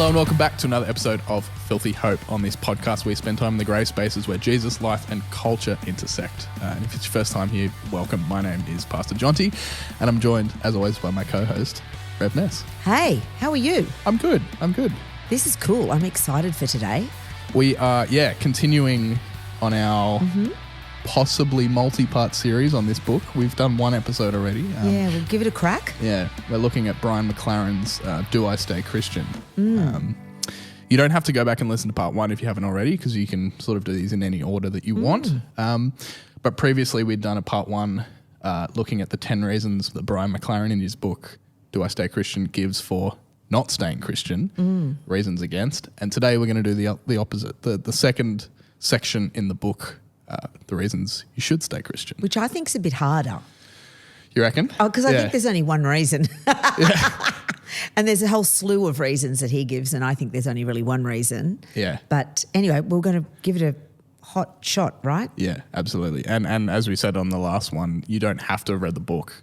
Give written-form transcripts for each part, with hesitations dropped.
and welcome back to another episode of Filthy Hope. On this podcast, we spend time in the grey spaces where Jesus, life and culture intersect. And if it's your first time here, welcome. My name is Pastor Jonty, and I'm joined, as always, by my co-host, Rev Ness. Hey, how are you? I'm good. This is cool. I'm excited for today. We are, continuing on our possibly multi-part series on this book. We've done one episode already. We'll give it a crack. Yeah, we're looking at Brian McLaren's Do I Stay Christian? You don't have to go back and listen to part one if you haven't already, because you can sort of do these in any order that you want. But previously we'd done a part one looking at the 10 reasons that Brian McLaren in his book Do I Stay Christian gives for not staying Christian, reasons against. And today we're going to do the opposite, the second section in the book, the reasons you should stay Christian. Which I think's a bit harder. You reckon? Oh, because I think there's only one reason. And there's a whole slew of reasons that he gives, and I think there's only really one reason. Yeah. But anyway, we're going to give it a hot shot, right? Yeah, absolutely. And as we said on the last one, you don't have to have read the book.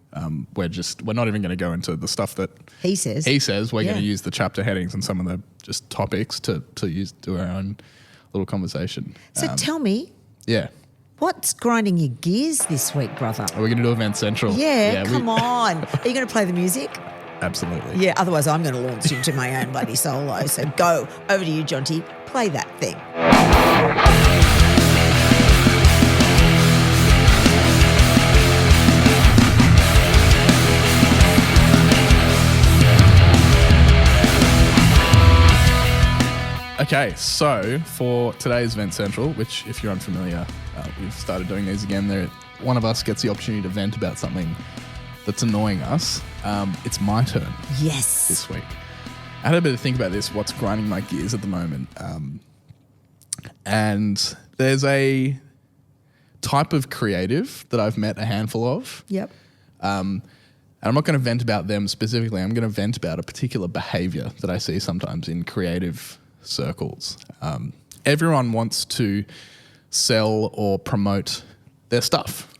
We're not even going to go into the stuff that he says. We're going to use the chapter headings and some of the just topics to do our own little conversation. So tell me. Yeah. What's grinding your gears this week, brother? Are we going to do Event Central? Yeah, come on. Are you going to play the music? Absolutely. Yeah, otherwise I'm going to launch into my own bloody solo. So go, over to you, Jonty. Play that thing. Okay, so for today's Vent Central, which if you're unfamiliar, we've started doing these again. One of us gets the opportunity to vent about something that's annoying us. It's my turn. Yes. This week. I had a bit of think about this, what's grinding my gears at the moment. And there's a type of creative that I've met a handful of. Yep. And I'm not going to vent about them specifically. I'm going to vent about a particular behavior that I see sometimes in creative circles. Everyone wants to sell or promote their stuff.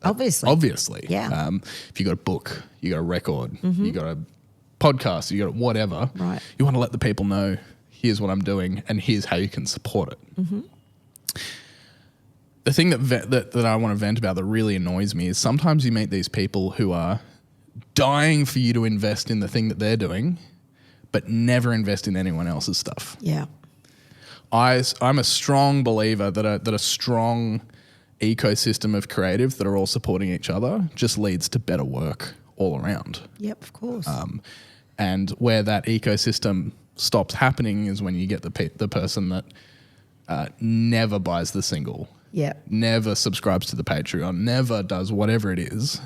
Obviously. Yeah. If you got a book, you got a record, you got a podcast, you got whatever. Right. You want to let the people know, here's what I'm doing and here's how you can support it. The thing that I want to vent about that really annoys me is sometimes you meet these people who are dying for you to invest in the thing that they're doing, but never invest in anyone else's stuff. Yeah. I'm a strong believer that a strong ecosystem of creatives that are all supporting each other just leads to better work all around. Yep, of course. And where that ecosystem stops happening is when you get the person that never buys the single, never subscribes to the Patreon, never does whatever it is,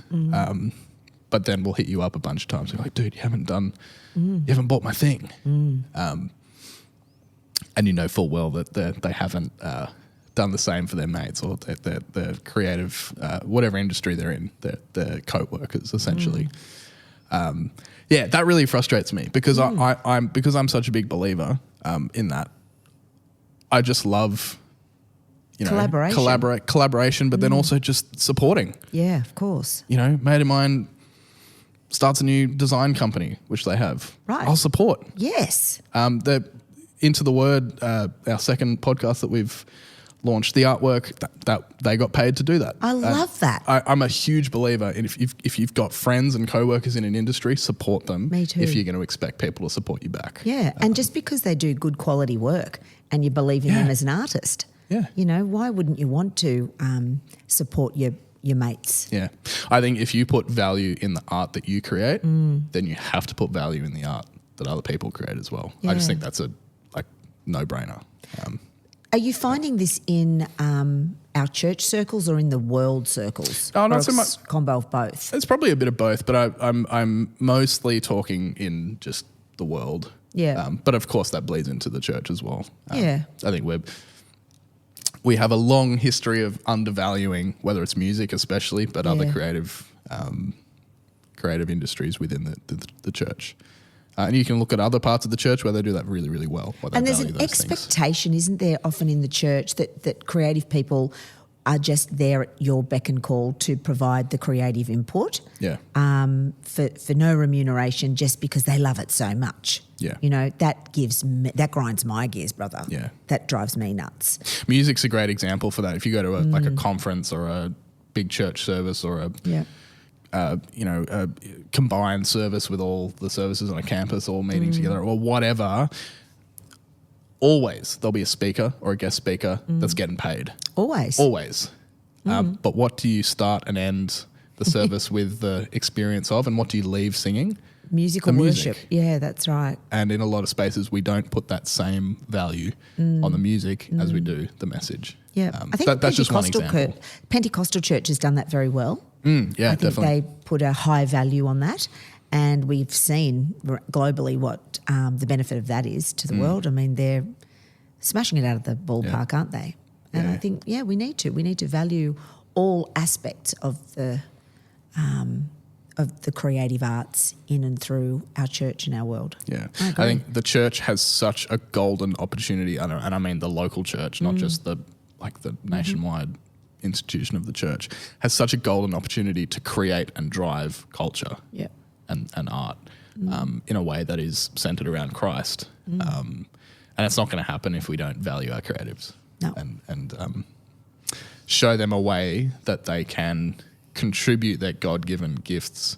but then will hit you up a bunch of times. You're like, dude, you haven't bought my thing. And you know full well that they haven't done the same for their mates or their creative, whatever industry they're in, their co-workers essentially. That really frustrates me because I'm such a big believer in that. I just love, collaboration, but then also just supporting. Yeah, of course. Mate of mine starts a new design company, which they have. Right. I'll support. Yes. They're Into the Word, our second podcast that we've launched, the artwork that they got paid to do that. I love that. I'm a huge believer in if you've got friends and co-workers in an industry, support them. Me too. If you're going to expect people to support you back. Yeah, and just because they do good quality work and you believe in them as an artist, why wouldn't you want to support your mates? Yeah, I think if you put value in the art that you create, then you have to put value in the art that other people create as well. Yeah. I just think that's a no-brainer. Are you finding this in our church circles or in the world circles? Oh, not so much. Combo of both. It's probably a bit of both, but I'm mostly talking in just the world. Yeah. But of course that bleeds into the church as well. I think we have a long history of undervaluing, whether it's music especially, but other creative industries within the church. And you can look at other parts of the church where they do that really, really well. And there's an expectation, isn't there, often in the church that creative people are just there at your beck and call to provide the creative input. Yeah. For no remuneration, just because they love it so much. Yeah. You know, that grinds my gears, brother. Yeah. That drives me nuts. Music's a great example for that. If you go to a conference or a big church service or a combined service with all the services on a campus all meeting together or whatever, always there'll be a speaker or a guest speaker that's getting paid. Always. But what do you start and end the service with the experience of, and what do you leave singing? Musical worship. Yeah, that's right. And in a lot of spaces, we don't put that same value on the music as we do the message. Yeah, I think that's just one example. Pentecostal church has done that very well. Yeah, I think definitely. they put a high value on that, and we've seen globally what the benefit of that is to the world. I mean, they're smashing it out of the ballpark, aren't they? And I think, we need to value all aspects of the creative arts in and through our church and our world. Yeah, I think the church has such a golden opportunity, and I mean the local church, not just the nationwide institution of the church, has such a golden opportunity to create and drive culture and art in a way that is centered around Christ. And it's not going to happen if we don't value our creatives and show them a way that they can contribute their God-given gifts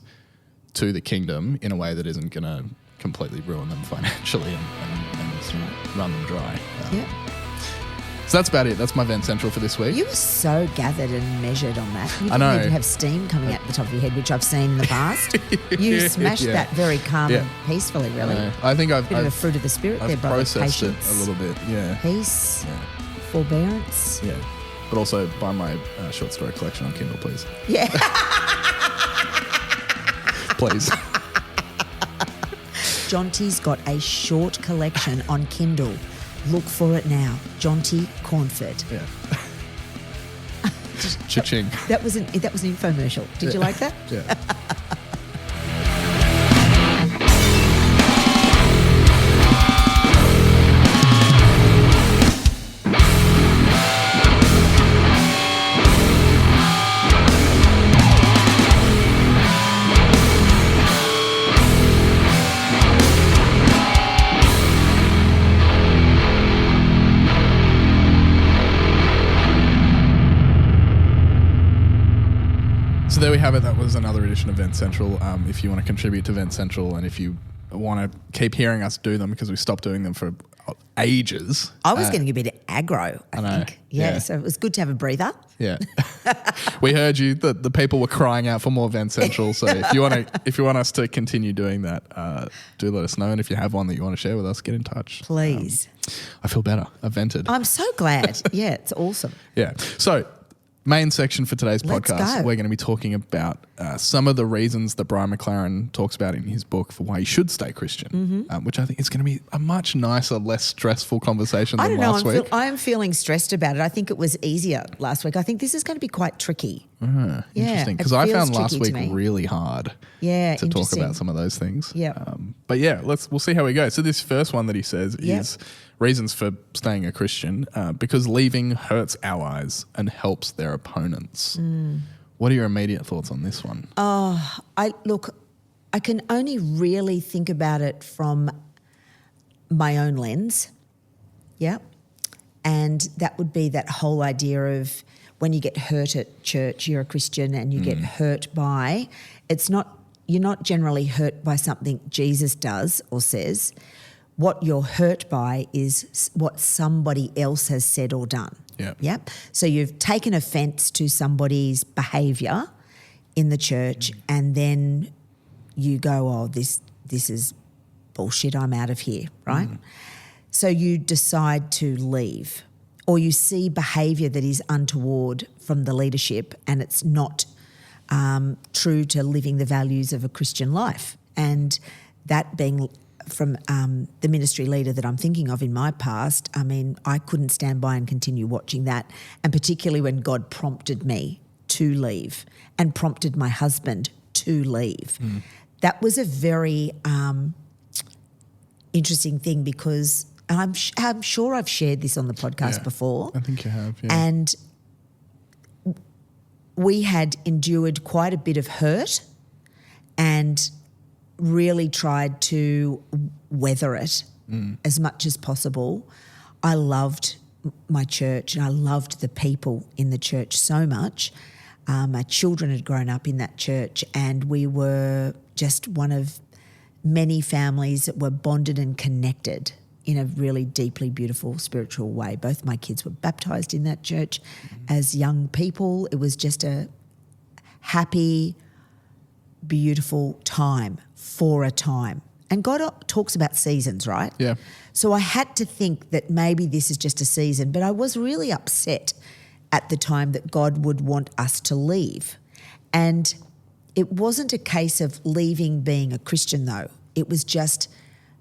to the kingdom in a way that isn't going to completely ruin them financially and run them dry. So that's about it. That's my Vent Central for this week. You were so gathered and measured on that. You I know. didn't even have steam coming out the top of your head, which I've seen in the past. You smashed that very calm and peacefully, really. I think I've bit of a fruit of the spirit there, brother. Processed Patience, it a little bit. Yeah. Peace. Forbearance. Yeah. But also buy my short story collection on Kindle, please. Yeah. Please. Jonty's got a short collection on Kindle. Look for it now. Jonty Cornford. Yeah. Cha-ching. That was an infomercial. Did you like that? Yeah. So there we have it. That was another edition of Vent Central. If you want to contribute to Vent Central and if you want to keep hearing us do them because we stopped doing them for ages. I was getting a bit aggro, I think. Yeah, so it was good to have a breather. Yeah. We heard you. The people were crying out for more Vent Central. So if you want us to continue doing that, do let us know. And if you have one that you want to share with us, get in touch. Please. I feel better. I've vented. I'm so glad. Yeah, it's awesome. Yeah. So main section for today's podcast, we're going to be talking about some of the reasons that Brian McLaren talks about in his book for why you should stay Christian, which I think is going to be a much nicer, less stressful conversation than last week. I am feeling stressed about it. I think it was easier last week. I think this is going to be quite tricky. Interesting, because I found last week really hard to talk about some of those things. Yeah. But yeah, we'll see how we go. So this first one that he says is reasons for staying a Christian, because leaving hurts allies and helps their opponents. What are your immediate thoughts on this one? I can only really think about it from my own lens. Yeah. And that would be that whole idea of when you get hurt at church, you're a Christian and you get hurt by, you're not generally hurt by something Jesus does or says. What you're hurt by is what somebody else has said or done. Yeah. Yep. So you've taken offence to somebody's behaviour in the church and then you go, oh, this is bullshit, I'm out of here, right? So you decide to leave, or you see behaviour that is untoward from the leadership and it's not true to living the values of a Christian life. And that being from the ministry leader that I'm thinking of in my past, I mean, I couldn't stand by and continue watching that, and particularly when God prompted me to leave and prompted my husband to leave. That was a very interesting thing because I'm sure I've shared this on the podcast before. I think you have, yeah. And we had endured quite a bit of hurt and really tried to weather it as much as possible. I loved my church and I loved the people in the church so much. My children had grown up in that church and we were just one of many families that were bonded and connected in a really deeply beautiful spiritual way. Both my kids were baptised in that church as young people. It was just a happy, beautiful time for a time. And God talks about seasons, right? Yeah. So I had to think that maybe this is just a season, but I was really upset at the time that God would want us to leave. And it wasn't a case of leaving being a Christian though. It was just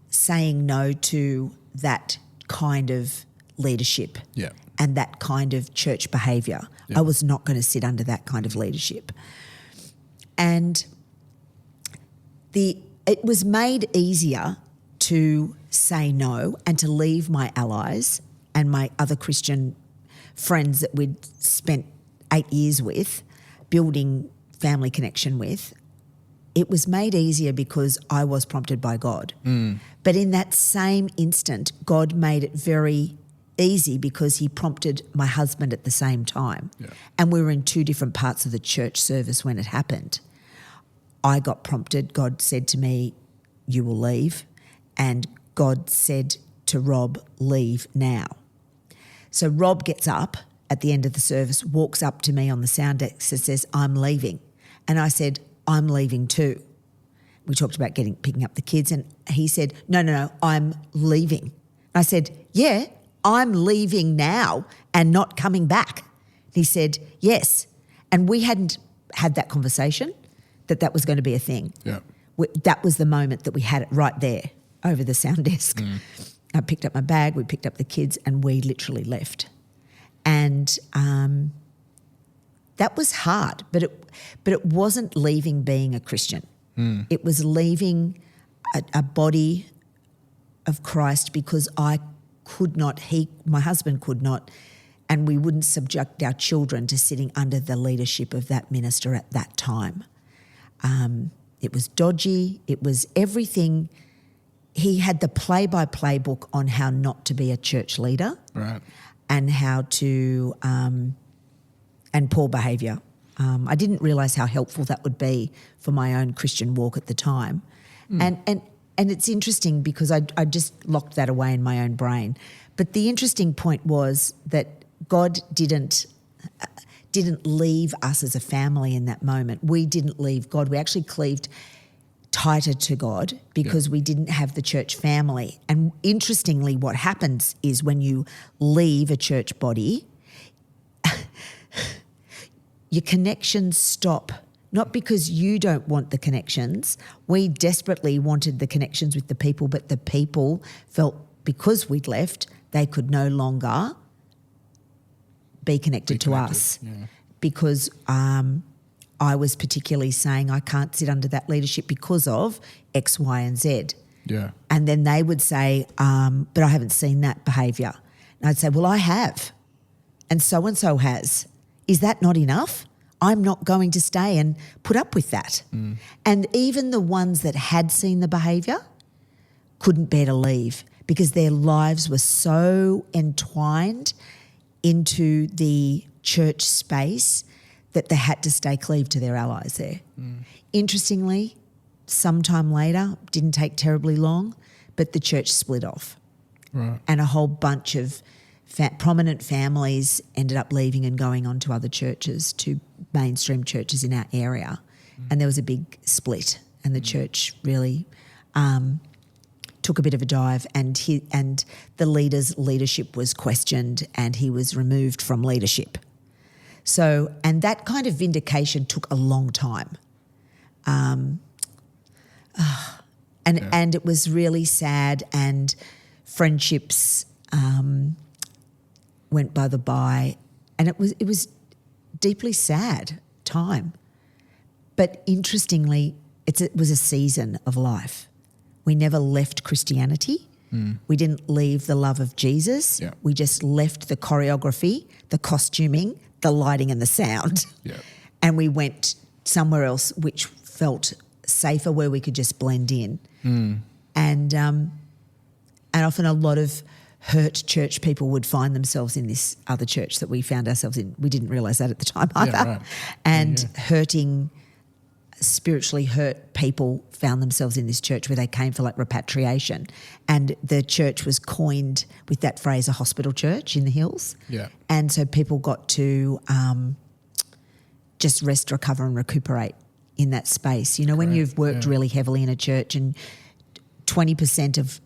saying no to that kind of leadership and that kind of church behaviour. I was not going to sit under that kind of leadership. And it was made easier to say no and to leave my allies and my other Christian friends that we'd spent 8 years with, building family connection with. It was made easier because I was prompted by God. But in that same instant, God made it very easy because he prompted my husband at the same time. And we were in 2 different parts of the church service when it happened. I got prompted. God said to me, you will leave. And God said to Rob, leave now. So Rob gets up at the end of the service, walks up to me on the sound deck and says, I'm leaving. And I said, I'm leaving too. We talked about picking up the kids and he said, no, I'm leaving. I said, yeah, I'm leaving now and not coming back. He said, yes. And we hadn't had that conversation that was going to be a thing. That was the moment that we had it right there over the sound desk. I picked up my bag, we picked up the kids and we literally left. And that was hard, but it wasn't leaving being a Christian. It was leaving a body of Christ because I could not, my husband could not, and we wouldn't subject our children to sitting under the leadership of that minister at that time. It was dodgy. It was everything. He had the play-by-play book on how not to be a church leader, right, and how to and poor behaviour. I didn't realise how helpful that would be for my own Christian walk at the time, and it's interesting because I just locked that away in my own brain. But the interesting point was that God didn't leave us as a family in that moment. We didn't leave God. We actually cleaved tighter to God because we didn't have the church family. And interestingly, what happens is when you leave a church body, your connections stop, not because you don't want the connections. We desperately wanted the connections with the people, but the people felt because we'd left, they could no longer be connected to us because I was particularly saying I can't sit under that leadership because of X, Y and Z. Yeah. And then they would say, but I haven't seen that behaviour. And I'd say, well, I have and so has. Is that not enough? I'm not going to stay and put up with that. And even the ones that had seen the behaviour couldn't bear to leave because their lives were so entwined into the church space that they had to stay cleaved to their allies there. Interestingly, sometime later, didn't take terribly long, but the church split off. Right. And a whole bunch of prominent families ended up leaving and going on to other churches, to mainstream churches in our area. And there was a big split and the church really took a bit of a dive and the leader's leadership was questioned and he was removed from leadership. So, and that kind of vindication took a long time. And it was really sad and friendships went by the by and it was deeply sad time. But interestingly, it was a season of life. We never left Christianity. We didn't leave the love of Jesus. We just left the choreography, the costuming, the lighting and the sound. and we went somewhere else which felt safer, where we could just blend in. And often a lot of hurt church people would find themselves in this other church that we found ourselves in. We didn't realise that at the time either. Yeah, right. And spiritually hurt people found themselves in this church where they came for like repatriation. And the church was coined with that phrase, a hospital church in the hills. Yeah. And so people got to just rest, recover and recuperate in that space. You know, when you've worked really heavily in a church and 20% of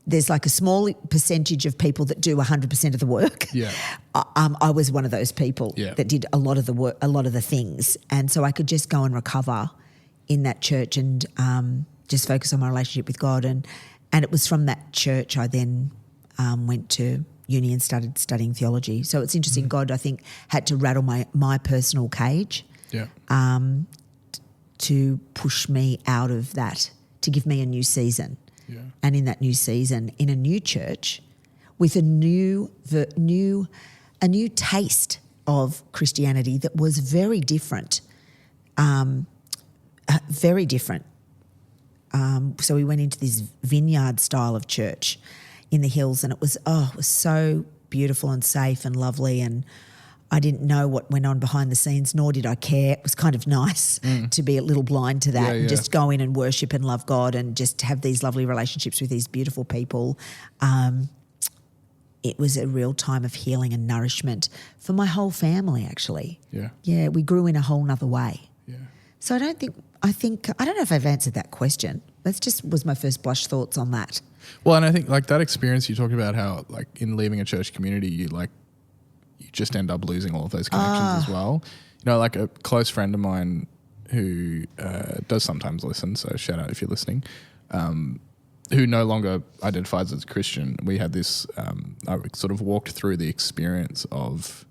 there's like a small percentage of people that do 100% of the work. Yeah. I was one of those people that did a lot of the work, a lot of the things. And so I could just go and recover in that church and just focus on my relationship with God. And it was from that church I then went to uni and started studying theology. So it's interesting. God, I think, had to rattle my personal cage to push me out of that, to give me a new season. Yeah. And in that new season, in a new church, with a new taste of Christianity that was very different, very different. So we went into this vineyard style of church in the hills, and it was so beautiful and safe and lovely, and I didn't know what went on behind the scenes, nor did I care. It was kind of nice to be a little blind to that and just go in and worship and love God and just have these lovely relationships with these beautiful people. It was a real time of healing and nourishment for my whole family, actually. Yeah. Yeah, we grew in a whole nother way. Yeah. So I don't know if I've answered that question. That's just was my first blush thoughts on that. Well, and I think like that experience you talked about, how like in leaving a church community, you just end up losing all of those connections as well. You know, like a close friend of mine who does sometimes listen, so shout out if you're listening, who no longer identifies as a Christian. We had this, I sort of walked through the experience of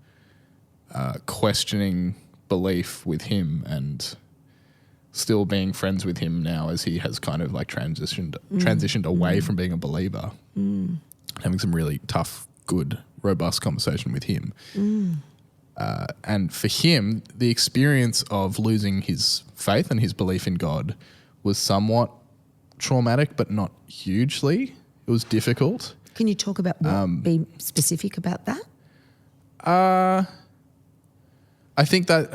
questioning belief with him and still being friends with him now as he has kind of like transitioned away from being a believer, having some really tough, good, robust conversation with him. And for him, the experience of losing his faith and his belief in God was somewhat traumatic, but not hugely. It was difficult. Can you talk about be specific about that? I think that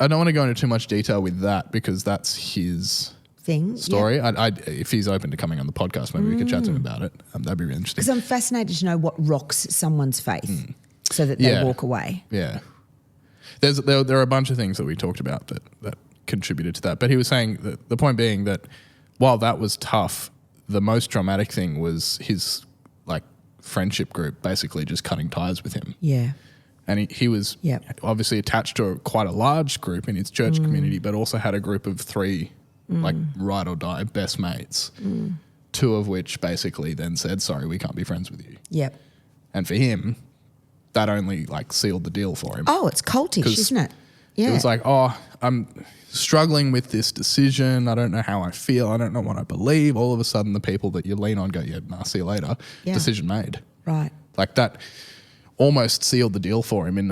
I don't want to go into too much detail with that because that's his story. Yeah. If he's open to coming on the podcast, maybe we could chat to him about it. That'd be really interesting. Because I'm fascinated to know what rocks someone's faith so that they walk away. Yeah. There are a bunch of things that we talked about that contributed to that. But he was saying that the point being that while that was tough, the most traumatic thing was his like friendship group basically just cutting ties with him. Yeah. And he was obviously attached to quite a large group in his church community, but also had a group of 3 like ride or die best mates, 2 of which basically then said, sorry, we can't be friends with you. Yep. And for him, that only like sealed the deal for him. Oh, it's cultish, isn't it? Yeah. It was like, I'm struggling with this decision. I don't know how I feel. I don't know what I believe. All of a sudden the people that you lean on go, see you later. Yeah. Decision made. Right. Like that almost sealed the deal for him in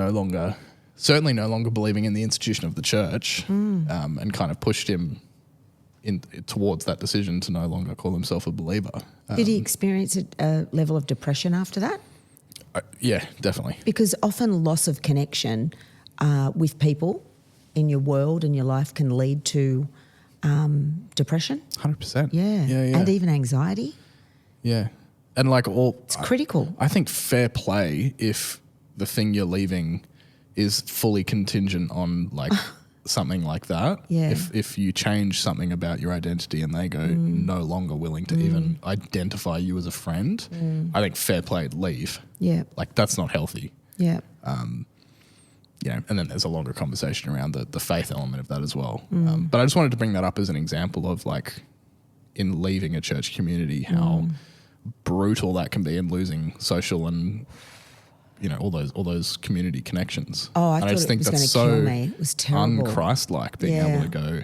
certainly no longer believing in the institution of the church, and kind of pushed him towards that decision to no longer call himself a believer. Did he experience a level of depression after that? Yeah, definitely. Because often loss of connection with people in your world and your life can lead to depression. 100%. Yeah. And even anxiety. Yeah. And like it's critical. I think fair play if the thing you're leaving is fully contingent on like something like that. Yeah. If you change something about your identity and they go no longer willing to even identify you as a friend, I think fair play, leave. Yeah. Like that's not healthy. Yeah. And then there's a longer conversation around the faith element of that as well. But I just wanted to bring that up as an example of like in leaving a church community, how brutal that can be in losing social and all those community connections. Oh, I thought it was going to kill me. It was terrible. Un-Christ-like being able to go,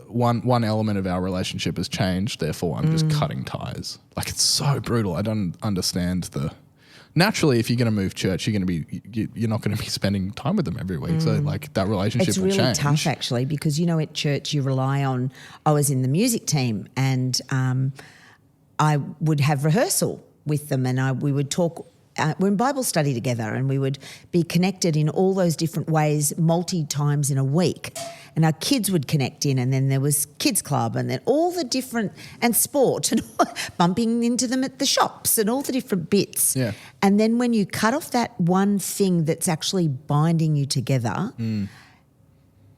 one element of our relationship has changed, therefore I'm just cutting ties. Like it's so brutal. I don't understand naturally, if you're going to move church, you're not going to be spending time with them every week. So like that relationship will change. It's really tough actually, because at church you rely on. I was in the music team, and I would have rehearsal with them, and we would talk. We're in Bible study together, and we would be connected in all those different ways multi-times in a week. And our kids would connect in, and then there was kids club, and then all the different, and sport, and bumping into them at the shops and all the different bits. Yeah. And then when you cut off that one thing that's actually binding you together,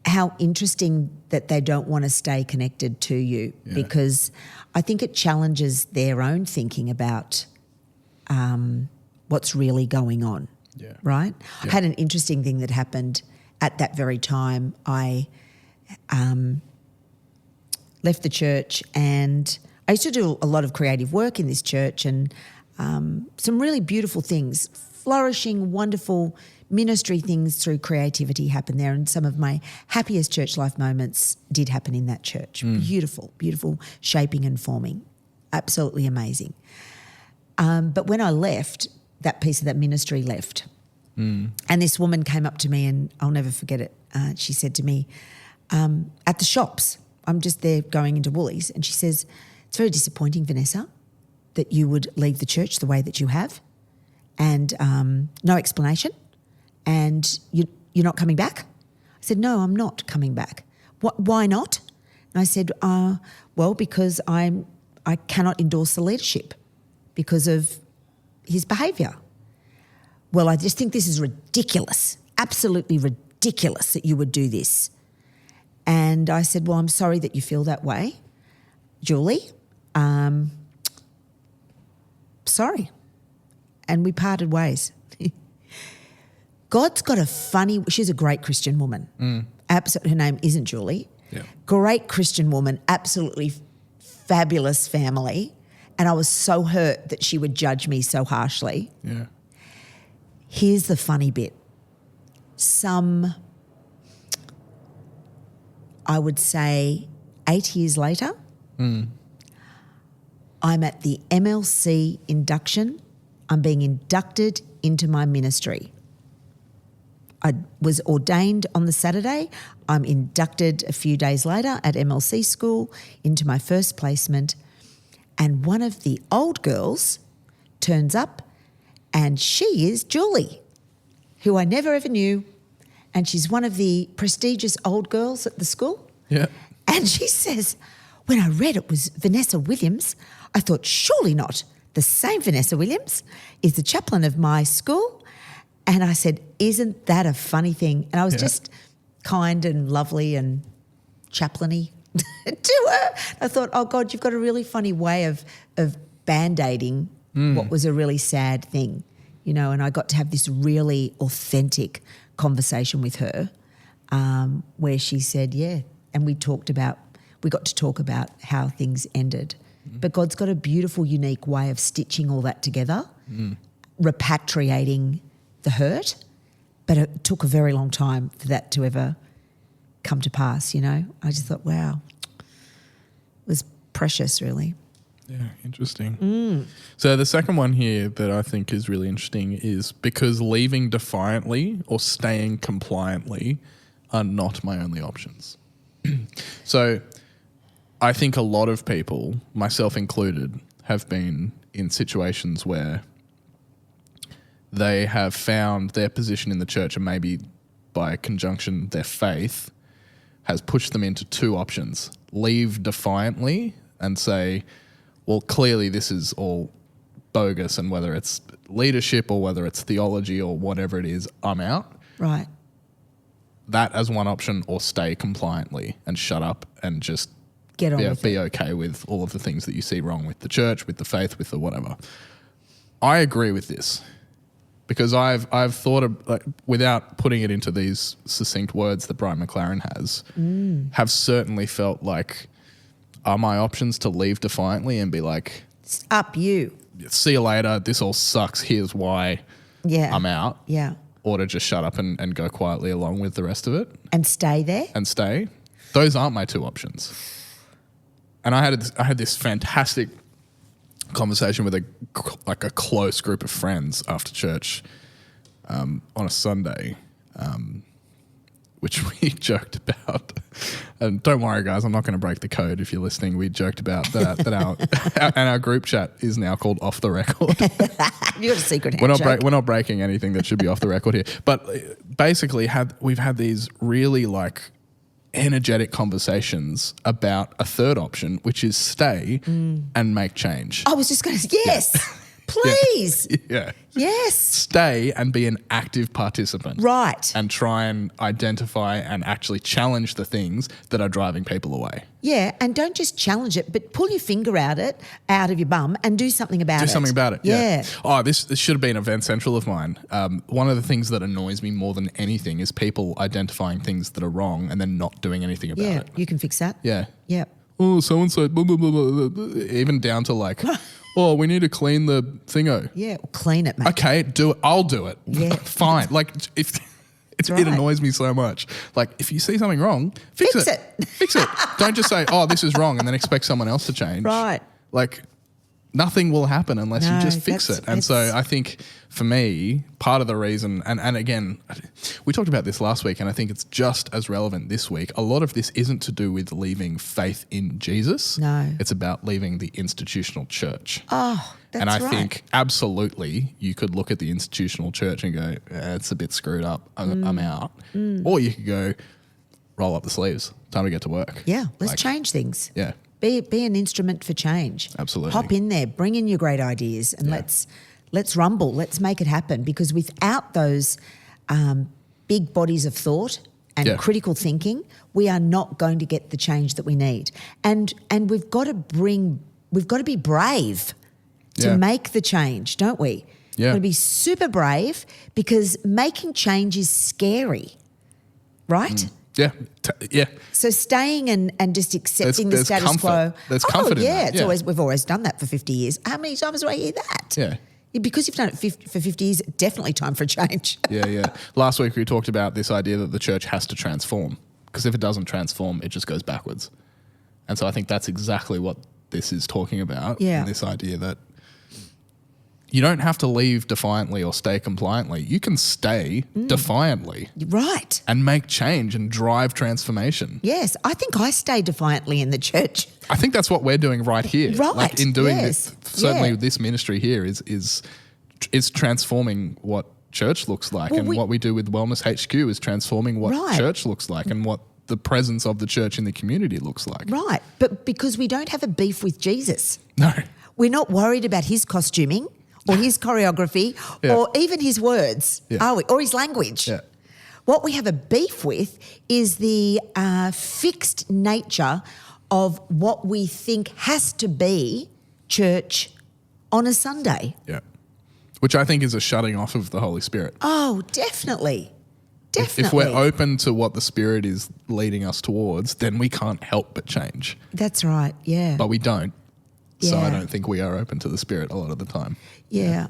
how interesting that they don't want to stay connected to you, because I think it challenges their own thinking about what's really going on, right? Yeah. I had an interesting thing that happened at that very time. I left the church, and I used to do a lot of creative work in this church, and some really beautiful things, flourishing, wonderful ministry things through creativity happened there, and some of my happiest church life moments did happen in that church. Beautiful, beautiful shaping and forming, absolutely amazing. But when I left, that piece of that ministry left. And this woman came up to me, and I'll never forget it. She said to me, at the shops, I'm just there going into Woolies, and she says, it's very disappointing, Vanessa, that you would leave the church the way that you have, and no explanation, and you're not coming back? I said, no, I'm not coming back. Why not? And I said, well, because I cannot endorse the leadership because of his behaviour. Well, I just think this is ridiculous, absolutely ridiculous that you would do this. And I said, well, I'm sorry that you feel that way, Julie. Sorry. And we parted ways. God's got a funny, she's a great Christian woman. Her name isn't Julie. Yeah. Great Christian woman, absolutely fabulous family. And I was so hurt that she would judge me so harshly. Yeah. Here's the funny bit. I would say 8 years later, I'm at the MLC induction. I'm being inducted into my ministry. I was ordained on the Saturday. I'm inducted a few days later at MLC school into my first placement. And one of the old girls turns up, and she is Julie, who I never ever knew. And she's one of the prestigious old girls at the school. Yeah. And she says, when I read it was Vanessa Williams, I thought, surely not. The same Vanessa Williams is the chaplain of my school. And I said, isn't that a funny thing? And I was just kind and lovely and chaplainy to her. I thought, oh, God, you've got a really funny way of band-aiding what was a really sad thing, and I got to have this really authentic conversation with her where she said, and we got to talk about how things ended. But God's got a beautiful, unique way of stitching all that together, repatriating the hurt, but it took a very long time for that to ever come to pass, I just thought, wow, it was precious, really. Yeah, interesting. So the second one here that I think is really interesting is because leaving defiantly or staying compliantly are not my only options. So I think a lot of people, myself included, have been in situations where they have found their position in the church, and maybe by conjunction their faith has pushed them into two options: leave defiantly and say, well, clearly this is all bogus, and whether it's leadership or whether it's theology or whatever it is, I'm out. Right. That as one option, or stay compliantly and shut up and just get on with be it. Okay with all of the things that you see wrong with the church, with the faith, with the whatever. I agree with this because I've thought of, without putting it into these succinct words that Brian McLaren has, have certainly felt like, are my options to leave defiantly and be like, it's up you. See you later. This all sucks. Here's why I'm out. Yeah. Or to just shut up and go quietly along with the rest of it. And stay there. Those aren't my two options. And I had this fantastic conversation with a close group of friends after church on a Sunday, which we joked about. And don't worry, guys, I'm not going to break the code if you're listening. We joked about that our group chat is now called Off the Record. You got a secret handshake. We're not breaking anything that should be off the record here. But basically, we've had these really energetic conversations about a third option, which is stay and make change. I was just going to say, yes, please. Yeah. Yes. Stay and be an active participant. Right. And try and identify and actually challenge the things that are driving people away. Yeah, and don't just challenge it, but pull your finger out of your bum and do something about it. Do something about it, yeah. Oh, this should have been event central of mine. One of the things that annoys me more than anything is people identifying things that are wrong and then not doing anything about it. Yeah, you can fix that. Yeah. Yeah. Oh, so-and-so, blah, blah, blah, blah, blah. Even down to oh, we need to clean the thingo. Yeah, clean it, mate. Okay, do it. I'll do it. Yeah. Fine. It annoys me so much. If you see something wrong, fix it. Fix it. Don't just say, oh, this is wrong, and then expect someone else to change. Right. Nothing will happen unless you just fix it. And so I think for me, part of the reason, and again, we talked about this last week, and I think it's just as relevant this week. A lot of this isn't to do with leaving faith in Jesus. No. It's about leaving the institutional church. Oh, that's and I right. think absolutely you could look at the institutional church and go, it's a bit screwed up. I'm out. Or you could go, roll up the sleeves. Time to get to work. Yeah, let's change things. Yeah. Be an instrument for change. Absolutely. Hop in there, bring in your great ideas, and let's rumble. Let's make it happen. Because without those big bodies of thought and critical thinking, we are not going to get the change that we need. And we've got to be brave to make the change, don't we? Yeah. We've got to be super brave because making change is scary, right? Yeah. Yeah. So staying and just accepting the status comfort. quo. There's comfort in that. We've always done that for 50 years. How many times do I hear that? Yeah. Because you've done it for 50 years, definitely time for a change. Yeah. Last week we talked about this idea that the church has to transform, because if it doesn't transform, it just goes backwards. And so I think that's exactly what this is talking about. Yeah. And this idea that you don't have to leave defiantly or stay compliantly. You can stay defiantly. Right. And make change and drive transformation. Yes. I think I stay defiantly in the church. I think that's what we're doing right here. Right. In doing this, certainly this ministry here is transforming what church looks like. And what we do with Wellness HQ is transforming what church looks like and what the presence of the church in the community looks like. Right. But because we don't have a beef with Jesus. No. We're not worried about his costuming or his choreography or even his words, are we? Or his language. Yeah. What we have a beef with is the fixed nature of what we think has to be church on a Sunday. Yeah. Which I think is a shutting off of the Holy Spirit. Oh, definitely. Definitely. If we're open to what the Spirit is leading us towards, then we can't help but change. That's right, yeah. But we don't. So I don't think we are open to the Spirit a lot of the time. Yeah.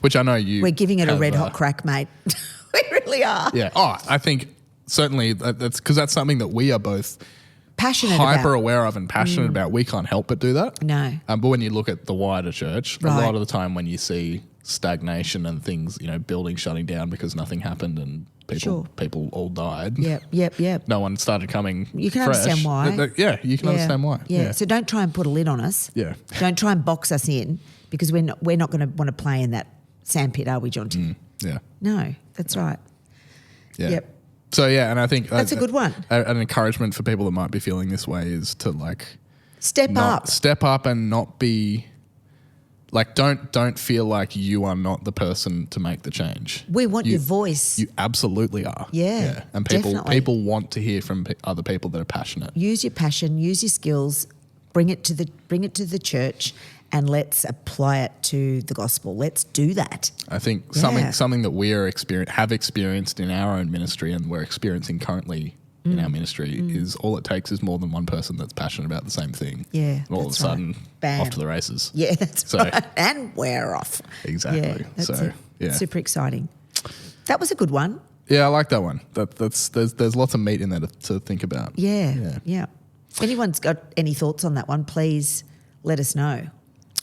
Which I know you... We're giving it a red hot crack, mate. We really are. Yeah. Oh, I think certainly that's because that's something that we are both passionate hyper aware of and passionate about. We can't help but do that. No. But when you look at the wider church, a lot of the time when you see stagnation and things, buildings shutting down because nothing happened and people all died. Yep. No one started coming. You can fresh. understand why. You can understand why. Yeah. So don't try and put a lid on us. Yeah. Don't try and box us in because we're not going to want to play in that sandpit, are we, Jonty? Yeah. No, that's right. Yeah. Yep. So and I think that's a good one. An encouragement for people that might be feeling this way is to step up and not be don't feel like you are not the person to make the change. We want your voice. You absolutely are. Yeah. And people want to hear from other people that are passionate. Use your passion, use your skills, bring it to the church, and let's apply it to the gospel. Let's do that. I think something that we have experienced in our own ministry and we're experiencing currently in our ministry is all it takes is more than one person that's passionate about the same thing. Yeah, and all of a sudden, off to the races. Yeah, that's right. And we're off. Exactly. Yeah, super exciting. That was a good one. Yeah, I like that one. There's lots of meat in there to think about. Yeah. If anyone's got any thoughts on that one, please let us know.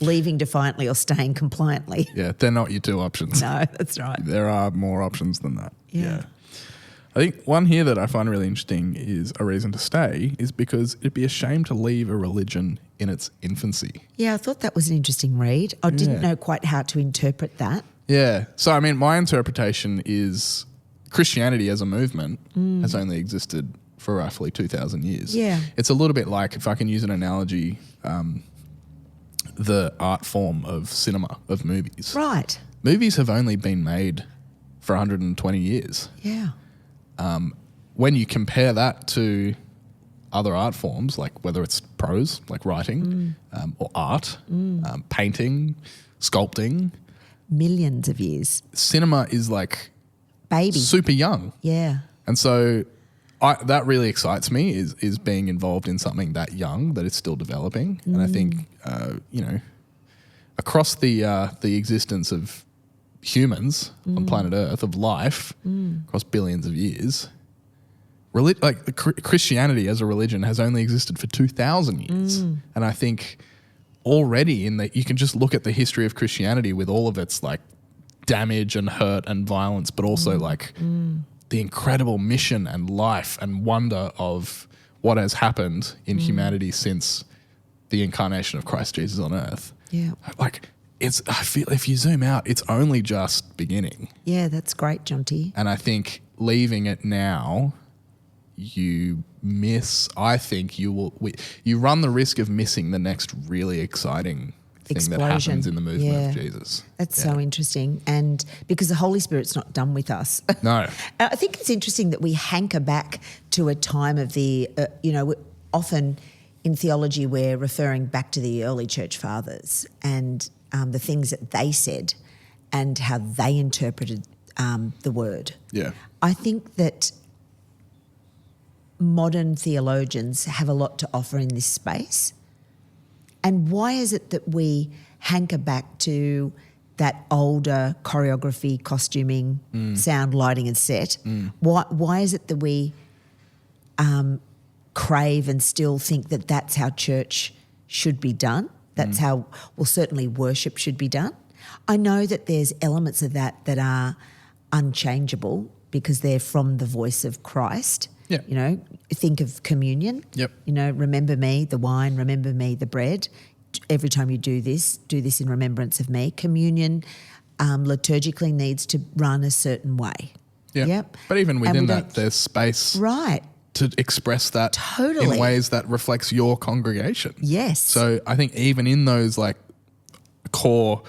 Leaving defiantly or staying compliantly. Yeah, they're not your two options. No, that's right. There are more options than that. Yeah. I think one here that I find really interesting is a reason to stay is because it'd be a shame to leave a religion in its infancy. Yeah, I thought that was an interesting read. I didn't know quite how to interpret that. Yeah. So, I mean, my interpretation is Christianity as a movement has only existed for roughly 2,000 years. Yeah. It's a little bit like, if I can use an analogy, the art form of cinema, of movies. Right. Movies have only been made for 120 years. Yeah. When you compare that to other art forms, like whether it's prose, like writing, or art, painting, sculpting, Millions of years. cinema is like Baby. super young. Yeah. And so that really excites me is being involved in something that young, that it's still developing. And I think, across the existence of humans on planet Earth, of life, across billions of years, Christianity as a religion has only existed for 2,000 years. And I think already you can just look at the history of Christianity with all of its like damage and hurt and violence, but also like the incredible mission and life and wonder of what has happened in humanity since the incarnation of Christ Jesus on earth. Yeah. Like I feel if you zoom out, it's only just beginning. Yeah, that's great, Jonty. And I think leaving it now, you run the risk of missing the next really exciting thing that Explosion. happens in the movement Yeah. of Jesus. That's so interesting. And because the Holy Spirit's not done with us. No. I think it's interesting that we hanker back to a time of often in theology we're referring back to the early church fathers and the things that they said and how they interpreted the word. Yeah. I think that modern theologians have a lot to offer in this space. And why is it that we hanker back to that older choreography, costuming, sound, lighting and set? Why is it that we crave and still think that that's how church should be done? That's how, certainly worship should be done. I know that there's elements of that are unchangeable because they're from the voice of Christ. Yeah. Think of communion. Yep. Remember me, the wine, remember me, the bread. Every time you do this in remembrance of me. Communion liturgically needs to run a certain way. Yeah. Yep. But even within that, there's space right. to express that Totally. in ways that reflects your congregation. Yes. So I think even in those like core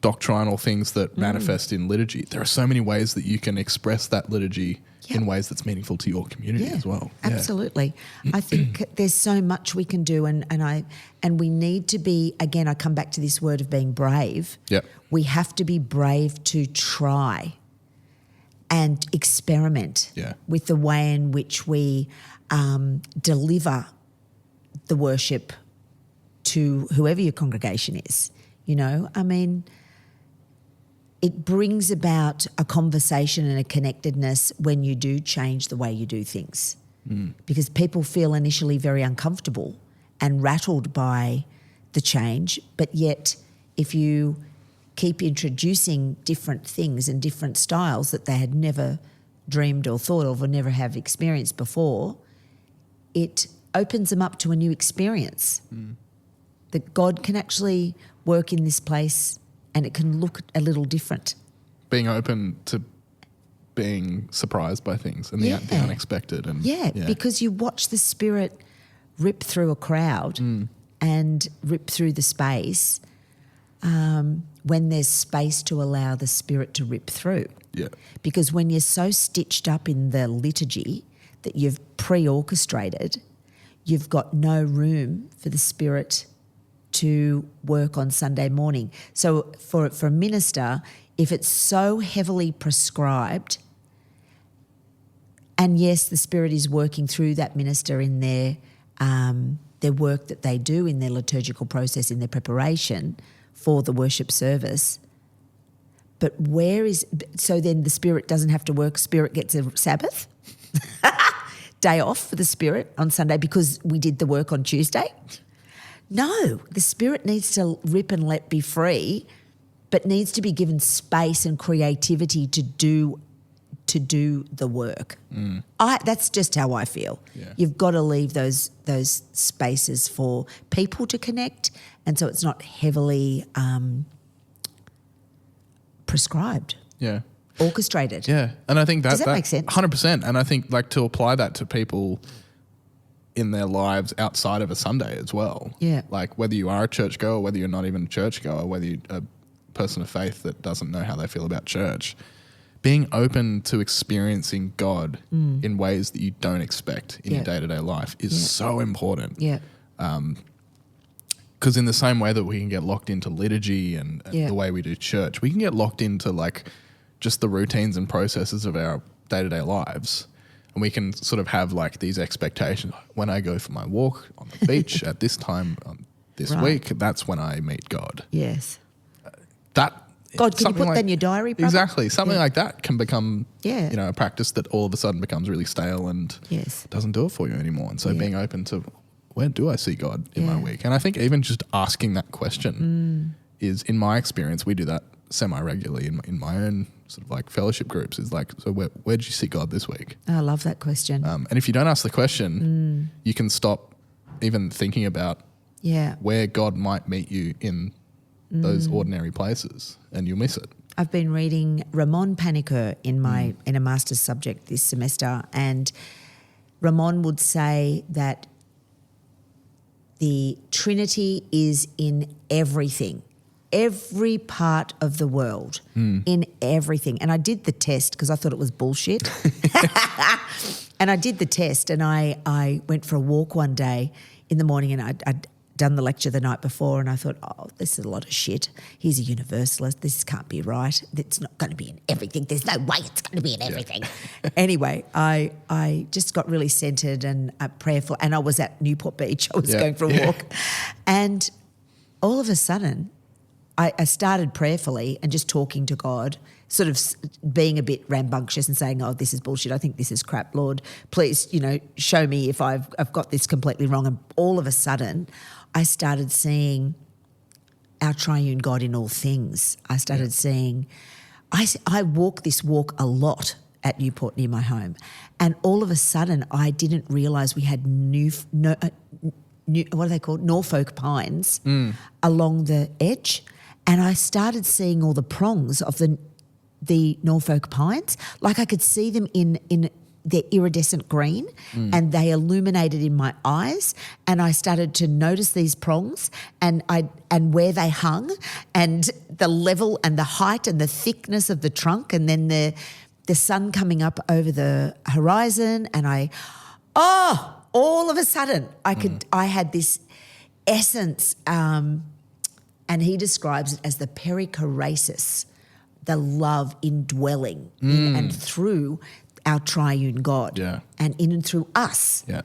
doctrinal things that manifest in liturgy, there are so many ways that you can express that liturgy in ways that's meaningful to your community as well. Absolutely. I think there's so much we can do and we need to be, again, I come back to this word of being brave. Yep. We have to be brave to try and experiment with the way in which we deliver the worship to whoever your congregation is. It brings about a conversation and a connectedness when you do change the way you do things, because people feel initially very uncomfortable and rattled by the change, but yet if you keep introducing different things and different styles that they had never dreamed or thought of or never have experienced before, it opens them up to a new experience, that God can actually work in this place and it can look a little different. Being open to being surprised by things and the unexpected. And because you watch the Spirit rip through a crowd and rip through the space when there's space to allow the Spirit to rip through. Yeah. Because when you're so stitched up in the liturgy that you've pre-orchestrated, you've got no room for the Spirit to work on Sunday morning. So for a minister, if it's so heavily prescribed, and yes, the Spirit is working through that minister in their work that they do in their liturgical process, in their preparation for the worship service, but so then the Spirit doesn't have to work, Spirit gets a Sabbath, day off for the Spirit on Sunday because we did the work on Tuesday. No, the Spirit needs to rip and let be free, but needs to be given space and creativity to do the work. That's just how I feel. Yeah. You've got to leave those spaces for people to connect, and so it's not heavily prescribed. Yeah. Orchestrated. Yeah. And I think that make sense? 100%. And I think like to apply that to people in their lives outside of a Sunday as well. Yeah. Like whether you are a churchgoer, whether you're not even a churchgoer, whether you're a person of faith that doesn't know how they feel about church, being open to experiencing God in ways that you don't expect in your day-to-day life is so important. Yeah. Because in the same way that we can get locked into liturgy and the way we do church, we can get locked into like just the routines and processes of our day-to-day lives. And we can sort of have like these expectations. When I go for my walk on the beach at this time this week, that's when I meet God. Yes. God, can you put that in your diary, brother? Exactly. Something like that can become, Yeah. a practice that all of a sudden becomes really stale and doesn't do it for you anymore. And so being open to where do I see God in my week? And I think even just asking that question is, in my experience, we do that semi-regularly in my own sort of like fellowship groups, is like, so where did you see God this week? I love that question. And if you don't ask the question, you can stop even thinking about where God might meet you in those ordinary places, and you'll miss it. I've been reading Ramon Paniker in a master's subject this semester, and Ramon would say that the Trinity is in everything, every part of the world, in everything. And I did the test because I thought it was bullshit. And I did the test, and I went for a walk one day in the morning, and I'd done the lecture the night before, and I thought, oh, this is a lot of shit. He's a universalist. This can't be right. It's not going to be in everything. There's no way it's going to be in everything. Anyway, I just got really centred and prayerful, and I was at Newport Beach. I was going for a walk. And all of a sudden, I started prayerfully and just talking to God, sort of being a bit rambunctious and saying, oh, this is bullshit. I think this is crap, Lord. Please, show me if I've got this completely wrong. And all of a sudden, I started seeing our triune God in all things. I started seeing, I walk this walk a lot at Newport near my home, and all of a sudden I didn't realise we had what are they called? Norfolk pines along the edge, and I started seeing all the prongs of the Norfolk pines. Like I could see them in their iridescent green, and they illuminated in my eyes, and I started to notice these prongs and where they hung, and the level and the height and the thickness of the trunk, and then the sun coming up over the horizon, and all of a sudden I had this essence, and he describes it as the perichoresis, the love indwelling in and through our triune God, and in and through us. Yeah.